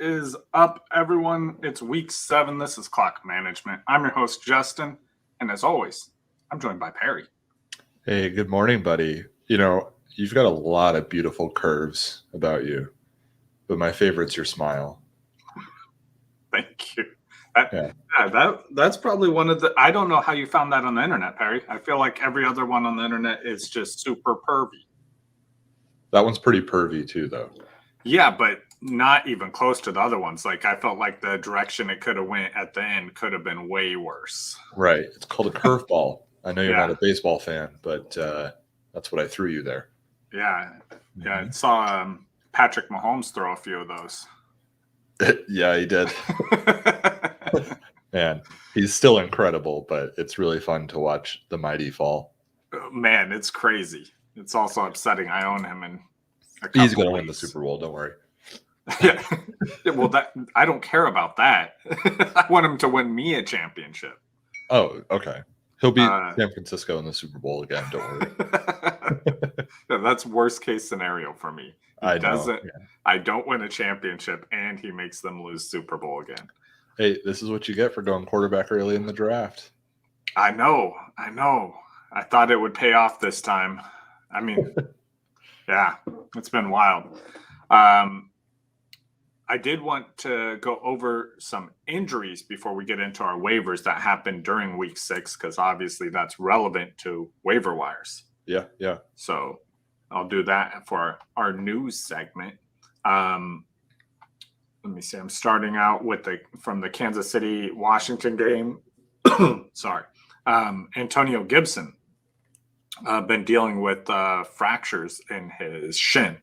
is up, everyone? It's week 7. This is Clock Management. I'm your host, Justin. And as always, I'm joined by Perry. Hey, good morning, buddy. You've got a lot of beautiful curves about you, but my favorite's your smile. Thank you. That's probably one of the... I don't know how you found that on the internet, Perry. I feel like every other one on the internet is just super pervy. That one's pretty pervy too, though. Yeah, but not even close to the other ones. Like, I felt like the direction it could have went at the end could have been way worse. Right. It's called a curveball. I know you're not a baseball fan, but that's what I threw you there. Yeah. Yeah. I saw Patrick Mahomes throw a few of those. Yeah, he did. Man, he's still incredible, but it's really fun to watch the mighty fall. Man, it's crazy. It's also upsetting. I own him, and he's going to win the Super Bowl. Don't worry. Yeah. Well, I don't care about that. I want him to win me a championship. Oh, okay. He'll beat San Francisco in the Super Bowl again. Don't worry. That's worst case scenario for me. I don't win a championship, and he makes them lose Super Bowl again. Hey, this is what you get for going quarterback early in the draft. I know. I thought it would pay off this time. I mean, yeah, it's been wild. I did want to go over some injuries before we get into our waivers that happened during week 6, because obviously that's relevant to waiver wires. Yeah. So I'll do that for our news segment. Let me see. I'm starting out with from the Kansas City Washington game. Sorry. Antonio Gibson been dealing with fractures in his shin.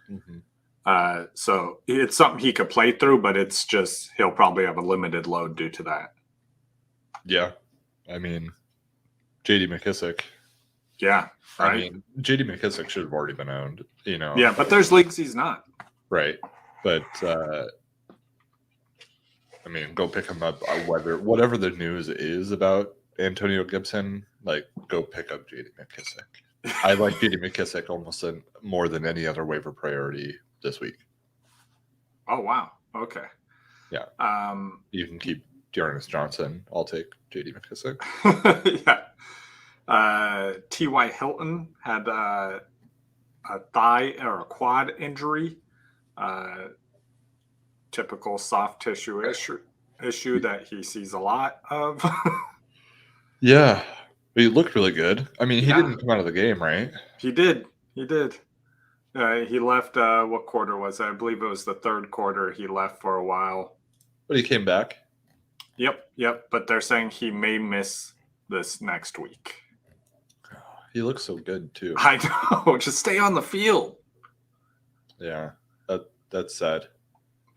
Mm-hmm. So it's something he could play through, but it's just he'll probably have a limited load due to that. Yeah. I mean, J.D. McKissick. Yeah. Right? I mean, J.D. McKissick should have already been owned, Yeah, but there's leagues he's not. Right. But, go pick him up. Whatever the news is about Antonio Gibson, go pick up J.D. McKissick. I like J.D. McKissick almost more than any other waiver priority this week. Oh, wow. Okay. Yeah. You can keep Dearness Johnson. I'll take J.D. McKissick. Yeah. T.Y. Hilton had a thigh or a quad injury. Typical soft tissue issue that he sees a lot of. Yeah. He looked really good. I mean, he didn't come out of the game, right? He did. He left, what quarter was it? I believe it was the third quarter he left for a while. But he came back? Yep. But they're saying he may miss this next week. He looks so good, too. I know. Just stay on the field. Yeah. That's sad.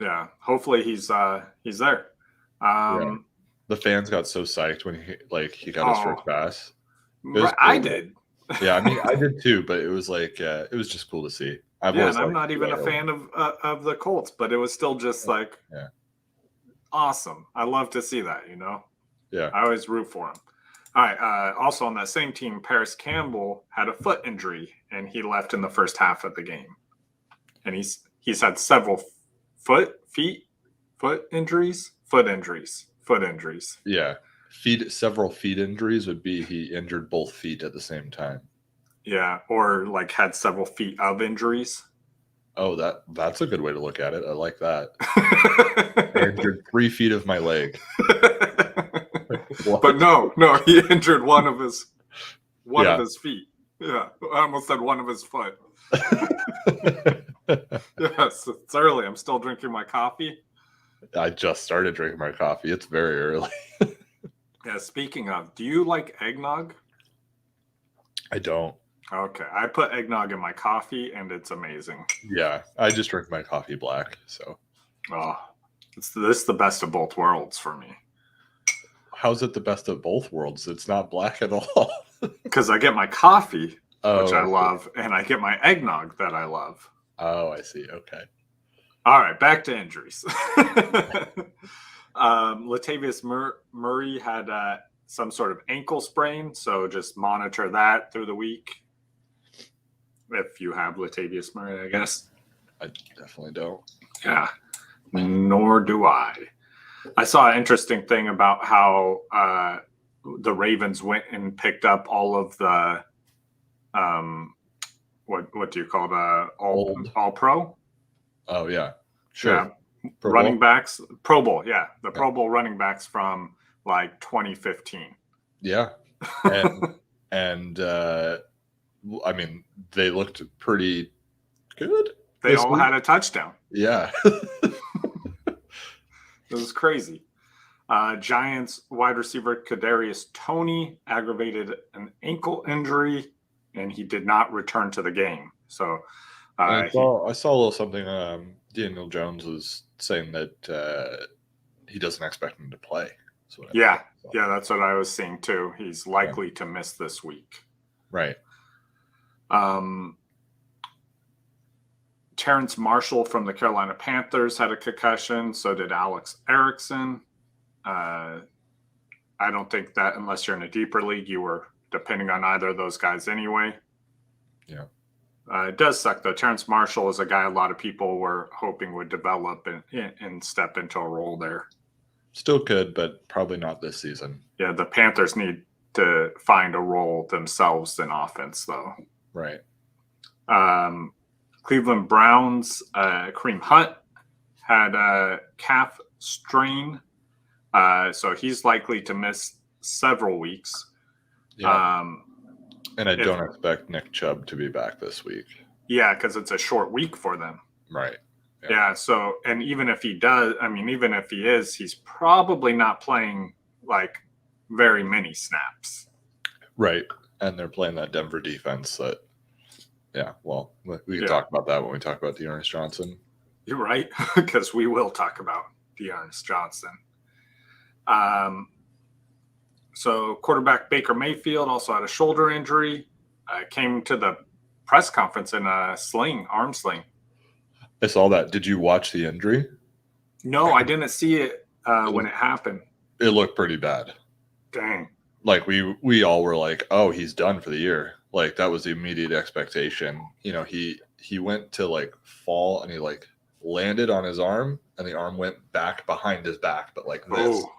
Yeah. Hopefully he's there. Yeah. The fans got so psyched when he got his first pass. I did. Yeah, I mean, I did too, but it was it was just cool to see. I'm not even a fan of the Colts, but it was still just awesome. I love to see that, Yeah. I always root for him. All right. Also on that same team, Paris Campbell had a foot injury, and he left in the first half of the game. And he's had several foot injuries. Yeah. Several feet injuries would be he injured both feet at the same time. Yeah, or had several feet of injuries. Oh, that's a good way to look at it. I like that. I injured 3 feet of my leg. But no, he injured one of his feet. Yeah, I almost said one of his foot. Yes, it's early. I'm still drinking my coffee. I just started drinking my coffee. It's very early. Yeah, speaking of, do you like eggnog? I don't. Okay, I put eggnog in my coffee, and it's amazing. Yeah, I just drink my coffee black, so. Oh, this is the best of both worlds for me. How's it the best of both worlds? It's not black at all. Because I get my coffee, which I love, and I get my eggnog that I love. Oh, I see. Okay. All right, back to injuries. Latavius Murray had some sort of ankle sprain, so just monitor that through the week. If you have Latavius Murray, I guess. I definitely don't. Yeah. Nor do I. I saw an interesting thing about how the Ravens went and picked up all of the what do you call the all pro? Oh yeah, sure. Yeah, Pro running Bowl? backs, Pro Bowl. Yeah, the Pro Bowl running backs from like 2015. Yeah, and I mean they looked pretty good. They all had a touchdown. Yeah. It was crazy. Giants wide receiver Kadarius Toney aggravated an ankle injury, and he did not return to the game. So I saw a little something. Daniel Jones was saying that he doesn't expect him to play. Yeah, that's what I was seeing too. He's likely to miss this week. Right. Terence Marshall from the Carolina Panthers had a concussion. So did Alex Erickson. I don't think that unless you're in a deeper league, you were depending on either of those guys anyway. Yeah. It does suck though. Terence Marshall is a guy a lot of people were hoping would develop and step into a role there. Still could, but probably not this season. Yeah, the Panthers need to find a role themselves in offense though. Right. Cleveland Browns, Kareem Hunt had a calf strain. So he's likely to miss several weeks. Yeah. And I don't expect Nick Chubb to be back this week. Yeah, because it's a short week for them. Right. Yeah. So, and even if he does, even if he is, he's probably not playing like very many snaps. Right. And they're playing that Denver defense that, well, we can talk about that when we talk about Dearness Johnson. You're right, because we will talk about Dearness Johnson. So quarterback Baker Mayfield also had a shoulder injury. Came to the press conference in a arm sling. I saw that. Did you watch the injury? No, I didn't see it when it happened. It looked pretty bad. Dang. Like we all were like, oh, he's done for the year. Like that was the immediate expectation. You know, he went to like fall and he like landed on his arm and the arm went back behind his back, but like this. Oh.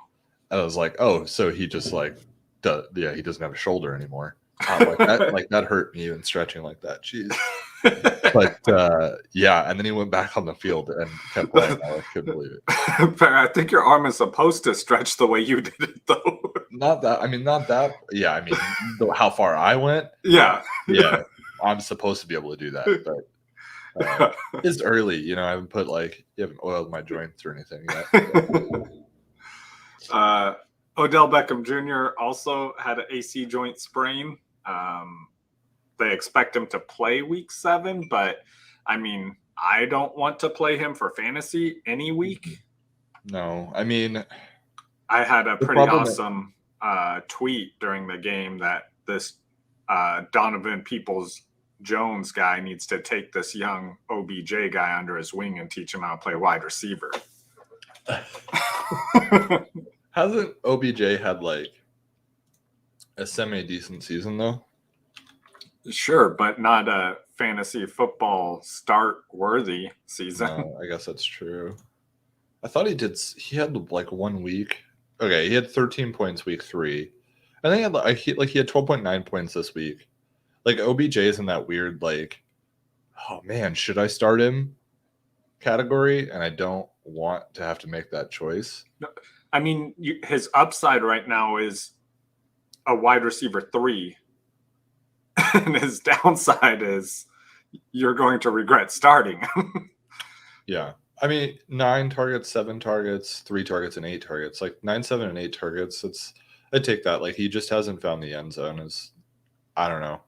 And I was like, oh, so he just like, he doesn't have a shoulder anymore. That hurt me even stretching like that. Jeez. But and then he went back on the field and kept playing. I couldn't believe it. I think your arm is supposed to stretch the way you did it, though. Not that. Yeah, how far I went. Yeah. I'm supposed to be able to do that, but it's early. You know, I haven't oiled my joints or anything yet. Odell Beckham Jr. also had an AC joint sprain. They expect him to play week 7, but I don't want to play him for fantasy any week. No, I had a pretty awesome tweet during the game that this Donovan Peoples-Jones guy needs to take this young OBJ guy under his wing and teach him how to play wide receiver. Hasn't OBJ had like a semi-decent season though? Sure, but not a fantasy football start worthy season. No, I guess that's true. I thought he had like 1 week. Okay, he had 13 points week 3. And then he had 12.9 points this week. Like OBJ is in that weird like, oh man, should I start him category? And I don't want to have to make that choice. No, his upside right now is a wide receiver 3. And his downside is you're going to regret starting. Yeah. 9 targets, 7 targets, 3 targets, and 8 targets. Like 9, 7, and 8 targets. I take that. Like he just hasn't found the end zone. I don't know.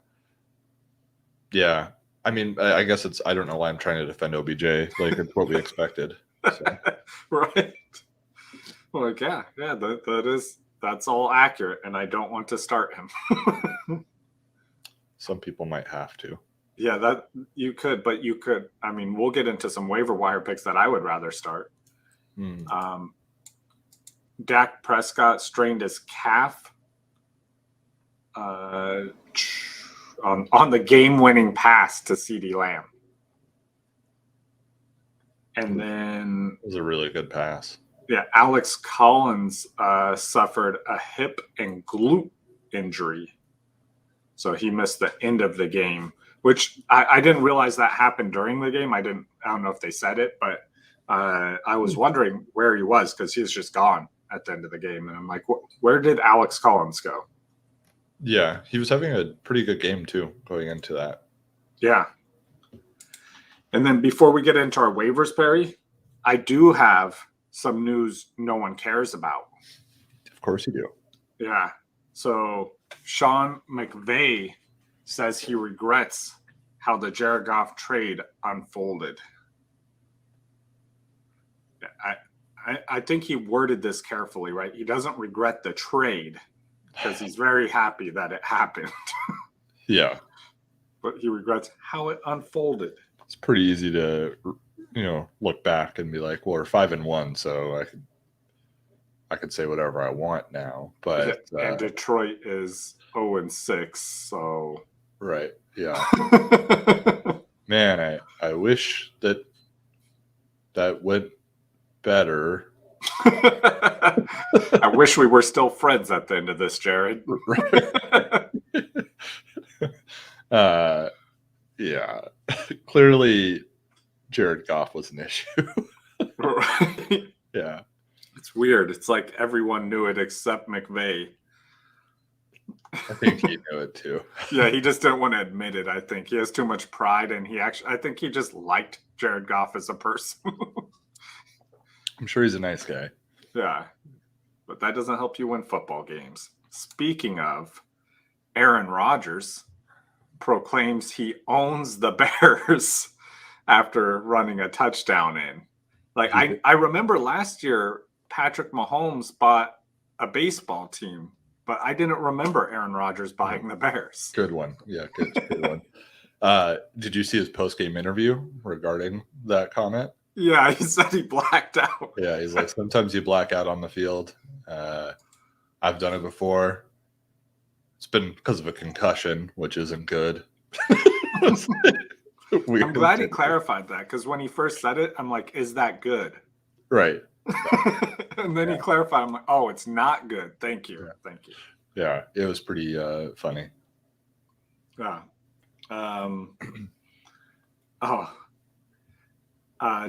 Yeah. I guess I don't know why I'm trying to defend OBJ. Like it's what we expected. So. Right. Like, that's all accurate. And I don't want to start him. Some people might have to. Yeah, that you could, but you could. We'll get into some waiver wire picks that I would rather start. Dak Prescott strained his calf on the game-winning pass to CeeDee Lamb. And then It was a really good pass. yeah, Alex Collins suffered a hip and glute injury. So he missed the end of the game, which I didn't realize that happened during the game. I don't know if they said it, but I was wondering where he was because he was just gone at the end of the game. And I'm like, where did Alex Collins go? Yeah, he was having a pretty good game too going into that. Yeah. And then before we get into our waivers, Perry, I do have some news no one cares about. Of course you do. Yeah. So Sean McVay says he regrets how the Jared Goff trade unfolded. I think he worded this carefully, right? He doesn't regret the trade because he's very happy that it happened. Yeah. But he regrets how it unfolded. It's pretty easy to, look back and be like, well, we're 5-1, so I could say whatever I want now. But and Detroit is 0-6, so right, yeah. Man, I wish that went better. I wish we were still friends at the end of this, Jared. Yeah. Clearly, Jared Goff was an issue. Right? Yeah. It's weird. It's like everyone knew it except McVay. I think he knew it too. Yeah, he just didn't want to admit it. I think he has too much pride, and I think he just liked Jared Goff as a person. I'm sure he's a nice guy. Yeah, but that doesn't help you win football games. Speaking of, Aaron Rodgers proclaims he owns the Bears after running a touchdown in. Like, I remember last year, Patrick Mahomes bought a baseball team, but I didn't remember Aaron Rodgers buying the Bears. Good one. Yeah, good one. Did you see his post-game interview regarding that comment? Yeah, he said he blacked out. Yeah, he's like, sometimes you black out on the field. I've done it before. It's been because of a concussion, which isn't good. I'm glad he clarified that, because when he first said it, I'm like, is that good? Right. And then he clarified, I'm like, oh, it's not good. Thank you. Yeah. Thank you. Yeah, it was pretty funny. Yeah.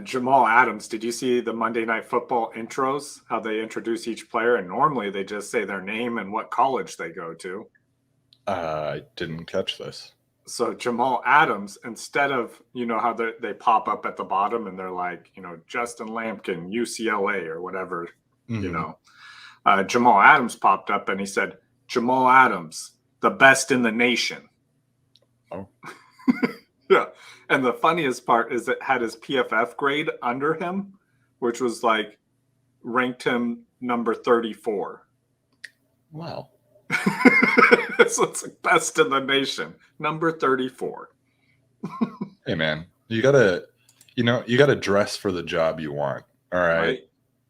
Jamal Adams, did you see the Monday Night Football intros, how they introduce each player? And normally they just say their name and what college they go to. I didn't catch this. So Jamal Adams, instead of, how they pop up at the bottom and they're like, Justin Lampkin, UCLA or whatever, Jamal Adams popped up and he said, Jamal Adams, the best in the nation. Oh. Yeah. And the funniest part is it had his PFF grade under him, which was like ranked him number 34. Wow. So it's like best in the nation, number 34. Hey man, you gotta dress for the job you want. All right.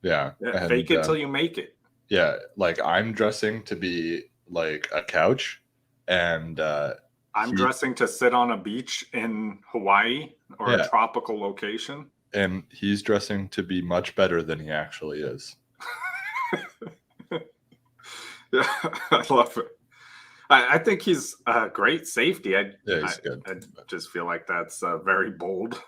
Yeah. And, fake it till you make it. Yeah. Like, I'm dressing to be like a couch, and I'm dressing to sit on a beach in Hawaii or a tropical location. And he's dressing to be much better than he actually is. Yeah, I love it. I think he's a great safety. He's good. I just feel like that's very bold.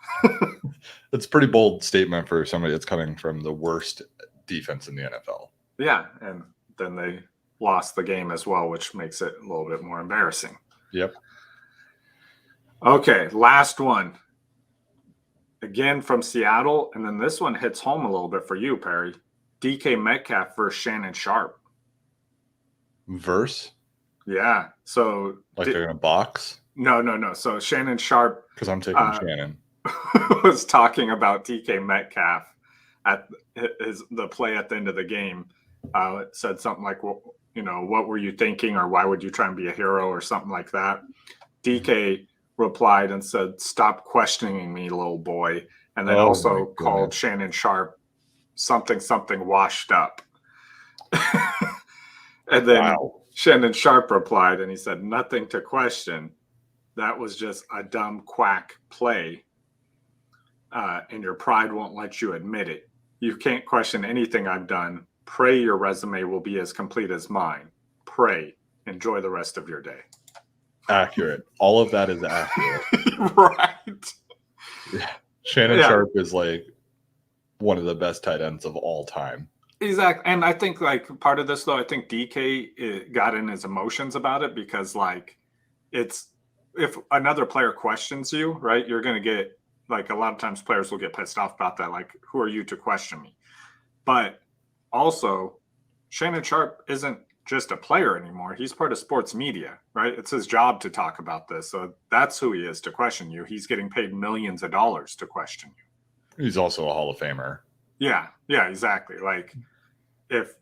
It's a pretty bold statement for somebody that's coming from the worst defense in the NFL. Yeah, and then they lost the game as well, which makes it a little bit more embarrassing. Yep. Okay, last one. Again from Seattle, and then this one hits home a little bit for you, Perry. DK Metcalf versus Shannon Sharp. Verse? Yeah. So like they're in a box? No. So Shannon Sharp, because I'm taking Shannon, was talking about DK Metcalf at the play at the end of the game. It said something like, well, what were you thinking, or why would you try and be a hero, or something like that. DK replied and said, "Stop questioning me, little boy," and then also called Shannon Sharp something washed up. And then Shannon Sharp replied, and he said, "Nothing to question. That was just a dumb quack play." and your pride won't let you admit it. You can't question anything I've done. Pray your resume will be as complete as mine. Pray. Enjoy the rest of your day. Accurate. All of that is accurate. Right. Yeah. Shannon Sharp is like one of the best tight ends of all time. Exactly. And I think like part of this though, I think DK got in his emotions about it because like it's if another player questions you, right, you're going to get like a lot of times players will get pissed off about that. Like, who are you to question me? But also Shannon Sharp isn't just a player anymore. He's part of sports media, right? It's his job to talk about this. So that's who he is to question you. He's getting paid millions of dollars to question you. He's also a Hall of Famer. Yeah, exactly. Like if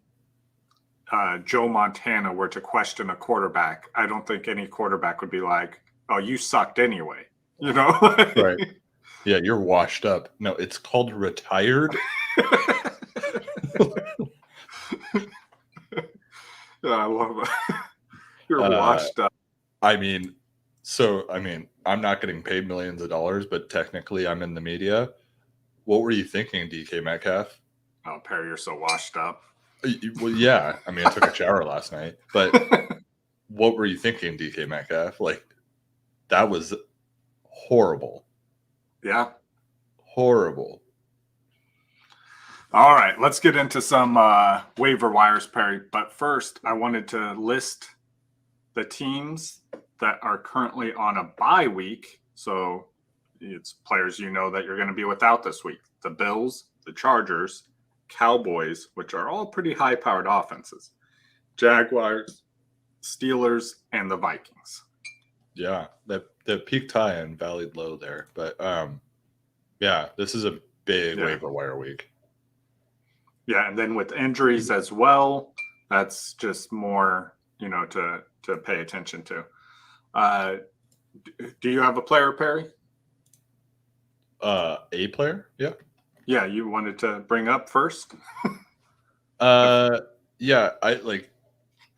Joe Montana were to question a quarterback, I don't think any quarterback would be like, oh, you sucked anyway. You know? Right. Yeah, you're washed up. No, it's called retired. I love it. You're washed up. I mean, I'm not getting paid millions of dollars, but technically I'm in the media. What were you thinking, DK Metcalf? Oh, Perry, you're so washed up. Well, yeah. I mean, I took a shower last night, but what were you thinking, DK Metcalf? Like, that was horrible. Yeah. Horrible. All right, let's get into some waiver wires, Perry. But first, I wanted to list the teams that are currently on a bye week. So it's players you know that you're going to be without this week. The Bills, the Chargers, Cowboys, which are all pretty high-powered offenses, Jaguars, Steelers, and the Vikings. Yeah, the peaked high and valleyed low there. But, yeah, this is a big waiver wire week. Yeah, and then with injuries as well, that's just more, to pay attention to. Do you have a player, Perry? A player? Yeah. Yeah, you wanted to bring up first? Yeah,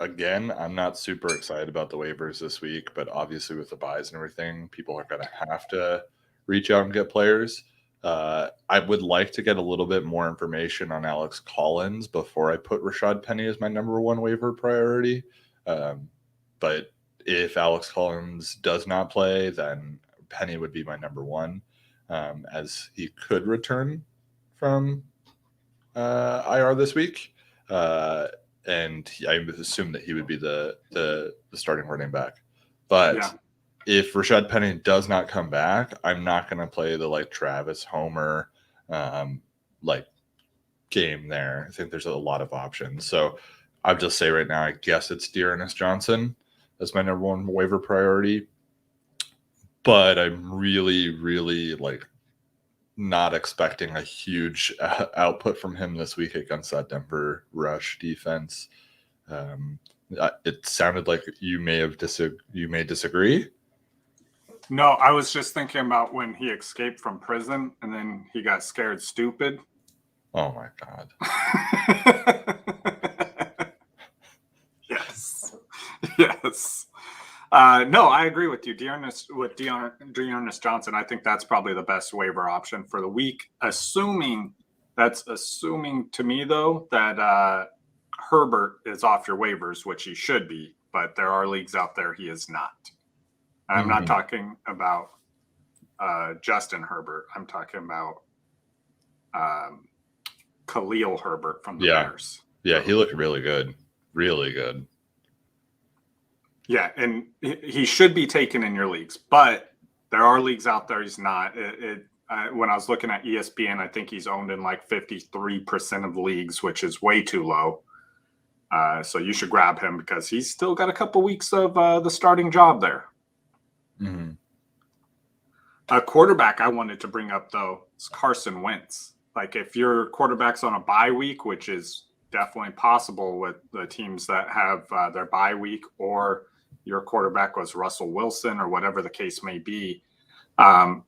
I'm not super excited about the waivers this week, but obviously with the buys and everything, people are going to have to reach out and get players. I would like to get a little bit more information on Alex Collins before I put Rashad Penny as my number one waiver priority. But if Alex Collins does not play, then Penny would be my number one, as he could return from IR this week. And I assume that he would be the starting running back. But if Rashad Penny does not come back, I'm not going to play the Travis Homer game there. I think there's a lot of options. So I'll just say right now, I guess it's Dearness Johnson as my number one waiver priority. But I'm really, really not expecting a huge output from him this week against that Denver rush defense. It sounded like you may disagree. No, I was just thinking about when he escaped from prison and then he got scared stupid. Oh my God. Yes. No, I agree with you. Dearness Johnson, I think that's probably the best waiver option for the week. Assuming to me though that Herbert is off your waivers, which he should be, but there are leagues out there he is not. I'm not talking about Justin Herbert. I'm talking about Khalil Herbert from the Bears. Yeah, he looked really good. Really good. Yeah, and he should be taken in your leagues, but there are leagues out there he's not. When I was looking at ESPN, I think he's owned in 53% of leagues, which is way too low. So you should grab him because he's still got a couple weeks of the starting job there. Mm-hmm. A quarterback I wanted to bring up, though, is Carson Wentz. If your quarterback's on a bye week, which is definitely possible with the teams that have their bye week, or your quarterback was Russell Wilson or whatever the case may be,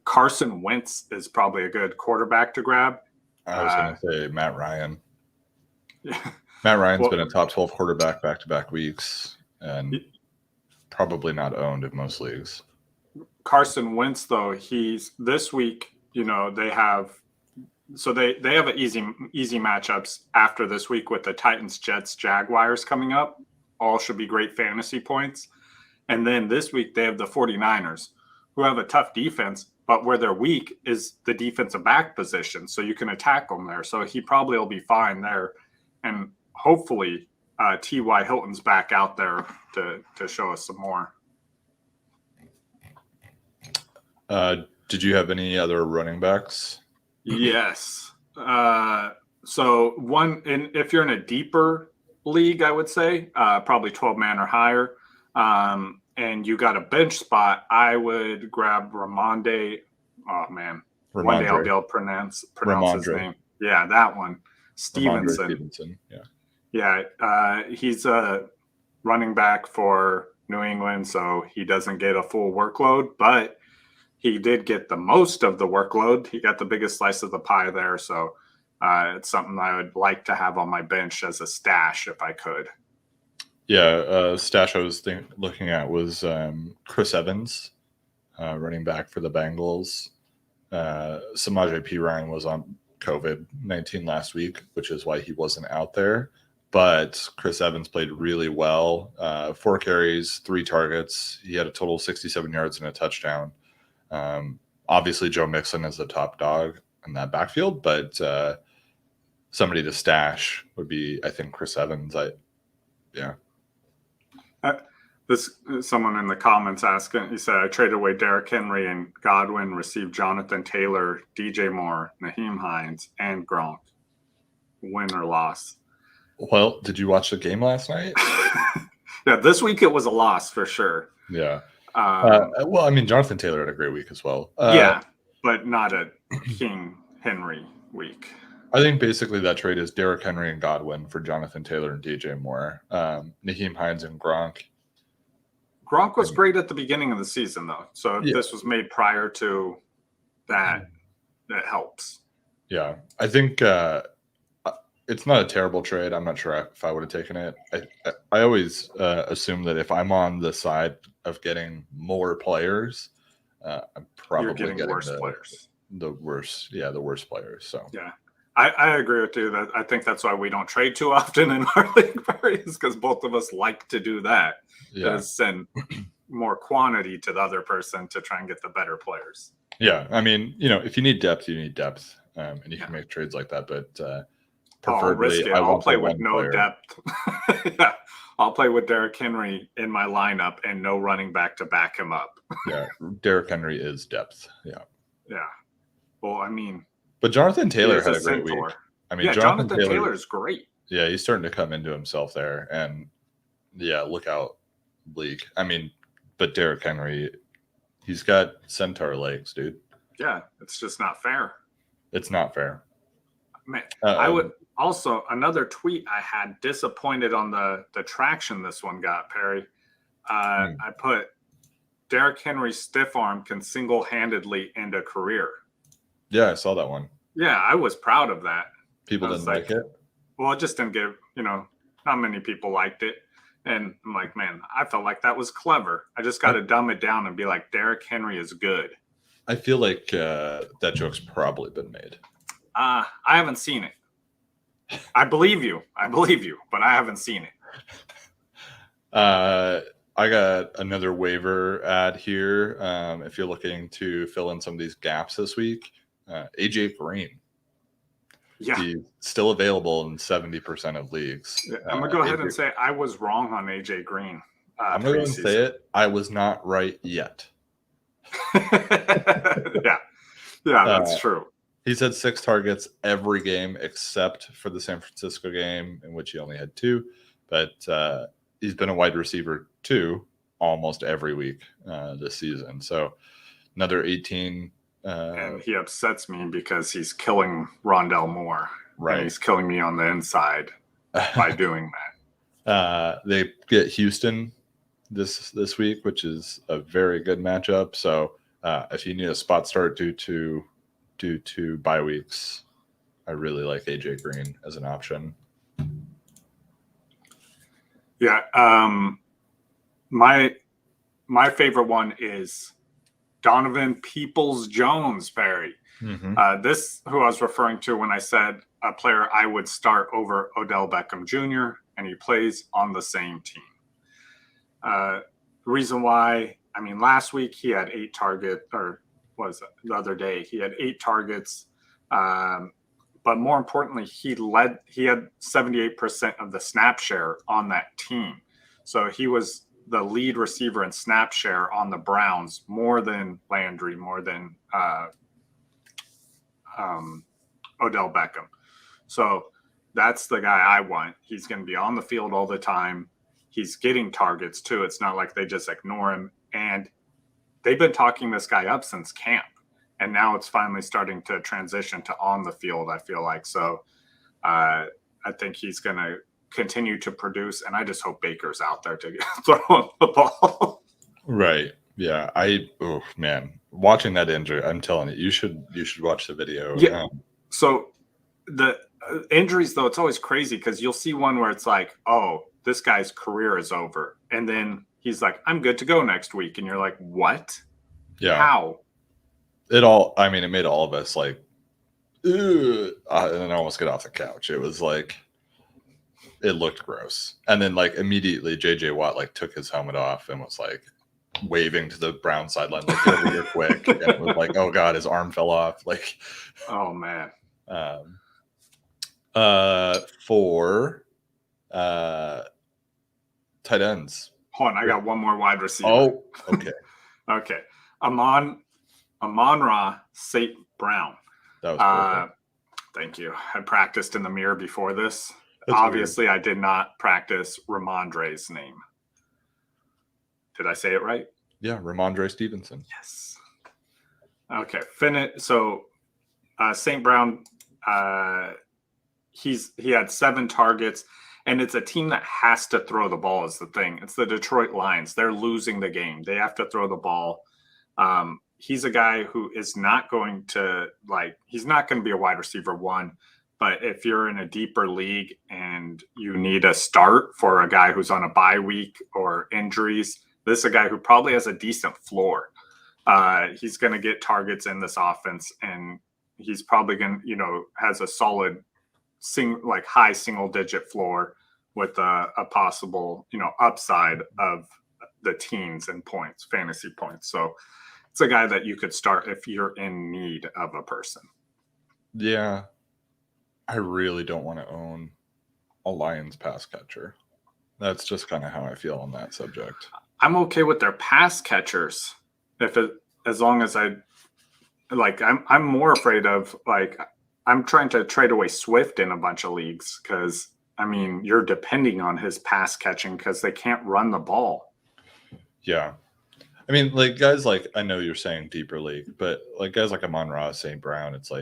Carson Wentz is probably a good quarterback to grab. I was going to say Matt Ryan. Matt Ryan's been a top 12 quarterback back-to-back weeks and probably not owned in most leagues. Carson Wentz, though, this week, they have an easy matchups after this week with the Titans, Jets, Jaguars coming up. All should be great fantasy points. And then this week they have the 49ers, who have a tough defense, but where they're weak is the defensive back position. So you can attack them there. So he probably will be fine there. And hopefully T.Y. Hilton's back out there to show us some more. Did you have any other running backs? Yes. So if you're in a deeper league, I would say probably 12-man or higher, and you got a bench spot, I would grab Ramondre. Oh man, one day I'll be able to pronounce his name. Yeah, that one. Stevenson. Yeah. He's a running back for New England, so he doesn't get a full workload, but he did get the most of the workload. He got the biggest slice of the pie there. So it's something I would like to have on my bench as a stash if I could. Yeah, stash I was looking at was Chris Evans, running back for the Bengals. Samaje Perine was on COVID-19 last week, which is why he wasn't out there. But Chris Evans played really well. 4 carries, 3 targets. He had a total of 67 yards and a touchdown. Obviously Joe Mixon is the top dog in that backfield, but somebody to stash would be, I think, Chris Evans. Someone in the comments asking, he said, I traded away Derrick Henry and Godwin, received Jonathan Taylor, DJ Moore, Naheem Hines, and Gronk. Win or loss? Well, did you watch the game last night? Yeah, this week it was a loss for sure. Yeah. Well, I mean, Jonathan Taylor had a great week as well. Yeah, but not a King Henry week. I think basically that trade is Derrick Henry and Godwin for Jonathan Taylor and DJ Moore. Naheem Hines and Gronk. Gronk was great at the beginning of the season, though. So if this was made prior to that, that helps. Yeah, I think it's not a terrible trade. I'm not sure if I would have taken it. I always assume that if I'm on the side of getting more players, I'm probably getting worse players. The worst players. So yeah, I agree with you. That I think that's why we don't trade too often in our league, is because both of us like to do that. Yeah, send more quantity to the other person to try and get the better players. Yeah, I mean, if you need depth, you need depth, and you can make trades like that. But preferably, I'll play with no depth. Yeah, I'll play with Derrick Henry in my lineup and no running back to back him up. Yeah, Derrick Henry is depth. Yeah. Yeah. Well, I mean, but Jonathan Taylor had a great week. I mean, Jonathan Taylor is great. Yeah, he's starting to come into himself there, and look out, league. I mean, but Derrick Henry, he's got centaur legs, dude. Yeah, it's just not fair. It's not fair. Man, I would also, another tweet I had, disappointed on the traction this one got, Perry. I put Derrick Henry's stiff arm can single-handedly end a career. Yeah, I saw that one. Yeah, I was proud of that. People didn't like it? Well, it just didn't give, not many people liked it. And I'm like, man, I felt like that was clever. I just got to dumb it down and be like, Derrick Henry is good. I feel like that joke's probably been made. I haven't seen it. I believe you, but I haven't seen it. I got another waiver ad here. If you're looking to fill in some of these gaps this week, AJ Green. Yeah. He's still available in 70% of leagues. I'm going to go ahead and say I was wrong on AJ Green. I'm going to say it. I was not right yet. Yeah, that's true. He's had 6 targets every game except for the San Francisco game, in which he only had 2. But he's been a wide receiver 2 almost every week this season. So another 18. And he upsets me because he's killing Rondell Moore. Right. And he's killing me on the inside by doing that. They get Houston this week, which is a very good matchup. So if you need a spot start due to bye weeks, I really like AJ Green as an option. Yeah. My favorite one is Donovan Peoples-Jones, Perry. This who I was referring to when I said a player I would start over Odell Beckham Jr., and he plays on the same team. Reason why, I mean, last week he had 8 targets, or was it the other day? He had 8 targets. But more importantly, he had 78% of the snap share on that team. So he was the lead receiver in snap share on the Browns, more than Landry, more than Odell Beckham. So that's the guy I want. He's going to be on the field all the time. He's getting targets too. It's not like they just ignore him. And they've been talking this guy up since camp. And now it's finally starting to transition to on the field, I feel like. So I think he's going to continue to produce. And I just hope Baker's out there to throw the ball. Right. Yeah. Oh, man. Watching that injury, I'm telling you should watch the video. Yeah. So the injuries, though, it's always crazy because you'll see one where it's like, oh, this guy's career is over. And then he's like, I'm good to go next week. And you're like, what? Yeah. How? It made all of us like, and then almost get off the couch. It was like, it looked gross. And then like immediately JJ Watt like took his helmet off and was like waving to the Brown sideline, like get over here quick. And it was like, oh God, his arm fell off. Like, oh man. For tight ends. Hold on, I got one more wide receiver. Oh, okay. Okay. Amon-Ra St. Brown. That was perfect. Thank you. I practiced in the mirror before this. That's Obviously, weird. I did not practice Ramondre's name. Did I say it right? Yeah, Ramondre Stevenson. Yes. Okay. So St. Brown, he had 7 targets, and it's a team that has to throw the ball is the thing. It's the Detroit Lions. They're losing the game. They have to throw the ball. He's a guy who is not going to he's not going to be a wide receiver 1, but if you're in a deeper league and you need a start for a guy who's on a bye week or injuries, this is a guy who probably has a decent floor. He's going to get targets in this offense, and he's probably going to, has a solid high single digit floor with a possible, upside of the teens and points, fantasy points. So it's a guy that you could start if you're in need of a person. Yeah. I really don't want to own a Lions pass catcher. That's just kind of how I feel on that subject. I'm okay with their pass catchers as long as I'm more afraid of I'm trying to trade away Swift in a bunch of leagues because you're depending on his pass catching because they can't run the ball. Yeah. Guys I know you're saying deeper league, but guys like Amon-Ra, St. Brown, it's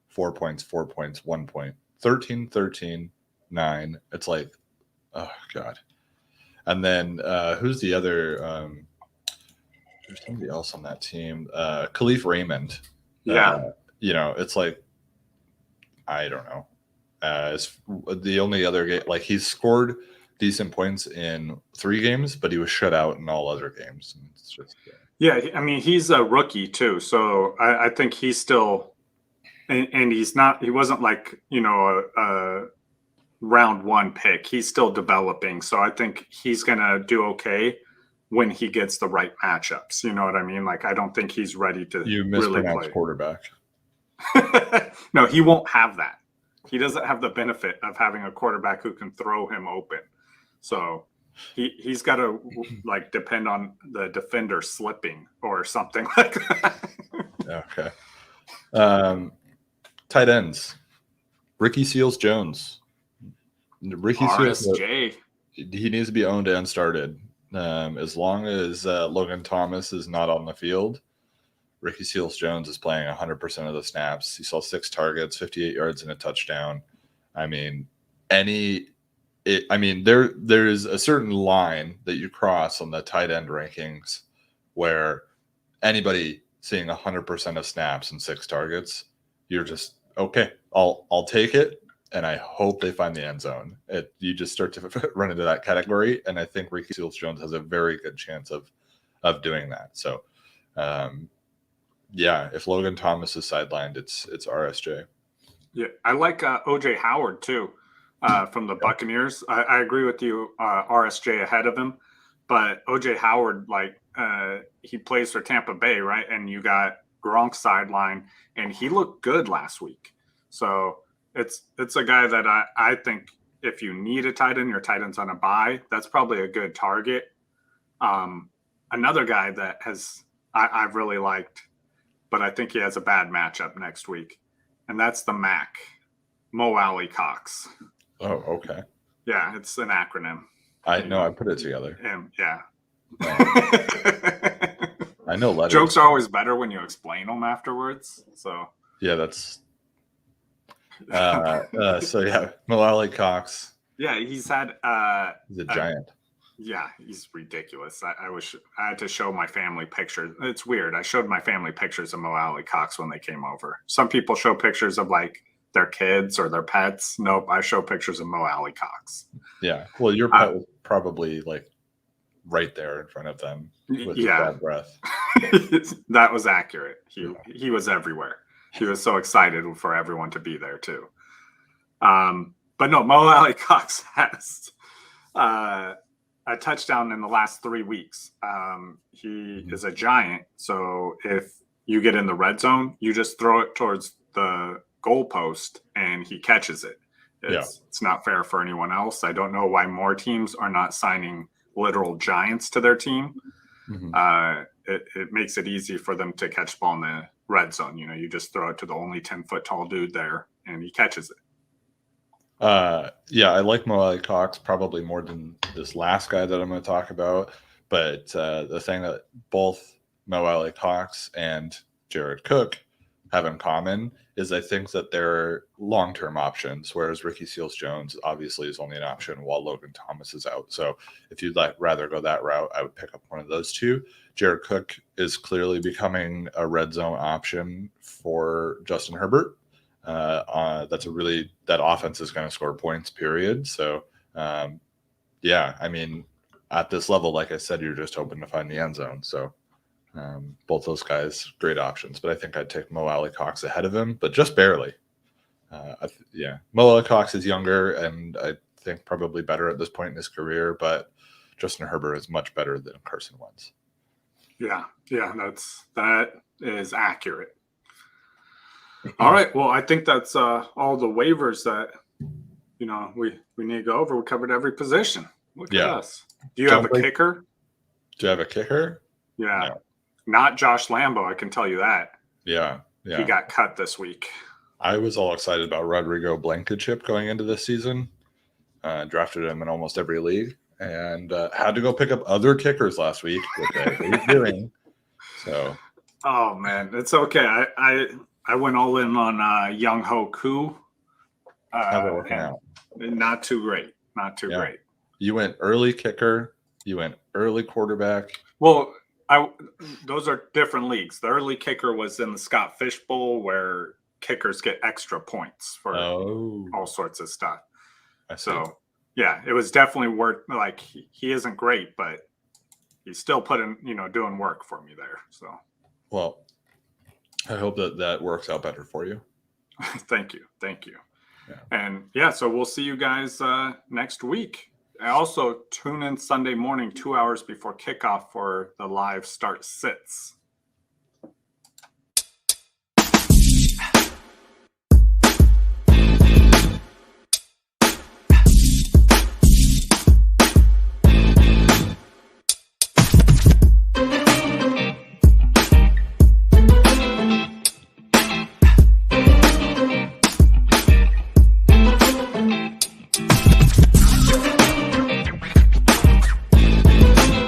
4 points, 1 point, 13, 9. It's oh God. And then who's the other? There's somebody else on that team. Khalif Raymond. Yeah. It's I don't know. It's the only other game. He's scored decent points in 3 games, but he was shut out in all other games. And it's just yeah. He's a rookie too, so I think he's still, and he's not. He wasn't a round 1 pick. He's still developing, so I think he's gonna do okay when he gets the right matchups. You know what I mean? I don't think he's ready to really play quarterback. No, he won't have that. He doesn't have the benefit of having a quarterback who can throw him open. So he's got to depend on the defender slipping or something like that. Okay. Tight ends. Ricky Seals-Jones. RSJ. He needs to be owned and started. As long as Logan Thomas is not on the field, Ricky Seals-Jones is playing 100% of the snaps. He saw 6 targets, 58 yards, and a touchdown. There's a certain line that you cross on the tight end rankings where anybody seeing 100% of snaps and 6 targets, you're just okay. I'll take it, and I hope they find the end zone. You just start to run into that category, and I think Ricky Seals-Jones has a very good chance of doing that. So. yeah, if Logan Thomas is sidelined, it's RSJ. Yeah, I like OJ Howard too, from the Buccaneers. I agree with you, RSJ ahead of him, but OJ Howard, like he plays for Tampa Bay, right? And you got Gronk sideline, and he looked good last week. So it's a guy that I think if you need a tight end, your tight end's on a bye. That's probably a good target. Another guy that I've really liked, but I think he has a bad matchup next week. And that's the MAC, Malala Cox. Oh, okay. Yeah, it's an acronym. I know. I put it together. Yeah. I know letters. Jokes are always better when you explain them afterwards. So yeah, that's. So yeah, Malala Cox. Yeah, he's had. He's a giant. Yeah, he's ridiculous. I had to show my family pictures. It's weird. I showed my family pictures of Malala Cox when they came over. Some people show pictures of like their kids or their pets. Nope, I show pictures of Malala Cox. Yeah. Well, your pet was probably like right there in front of them with his bad breath. That was accurate. He was everywhere. He was so excited for everyone to be there too. But no, Malala Cox has a touchdown in the last 3 weeks. He is a giant. So if you get in the red zone, you just throw it towards the goalpost and he catches it. It's not fair for anyone else. I don't know why more teams are not signing literal giants to their team. Mm-hmm. It makes it easy for them to catch ball in the red zone. You know, you just throw it to the only 10-foot tall dude there and he catches it. Yeah, I like Malala Cox probably more than this last guy that I'm going to talk about. But the thing that both Malala Cox and Jared Cook have in common is I think that they're long-term options, whereas Ricky Seals-Jones obviously is only an option while Logan Thomas is out. So if you'd rather go that route, I would pick up one of those two. Jared Cook is clearly becoming a red zone option for Justin Herbert. That offense is going to score points, period. So, yeah, I mean, at this level, like I said, you're just hoping to find the end zone. So, both those guys, great options. But I think I'd take Malala Cox ahead of him, but just barely. Malala Cox is younger and I think probably better at this point in his career, but Justin Herbert is much better than Carson Wentz. Yeah, that is accurate. All right. Well, I think that's all the waivers that we need to go over. We covered every position. Look at us. Do you have a kicker? Do you have a kicker? Yeah. No. Not Josh Lambo, I can tell you that. Yeah. He got cut this week. I was all excited about Rodrigo Blankenship going into this season. Drafted him in almost every league and had to go pick up other kickers last week, which I hate doing. So. Oh, man. It's okay. I went all in on Young Ho Koo. How's that working out? Not too great. Not too great. You went early kicker. You went early quarterback. Well, those are different leagues. The early kicker was in the Scott Fish Bowl where kickers get extra points for all sorts of stuff. So, yeah, it was definitely worth, like, he isn't great, but he's still doing work for me there. So, well, I hope that works out better for you. Thank you. Yeah. And so we'll see you guys next week. I also tune in Sunday morning, 2 hours before kickoff for the live start sits.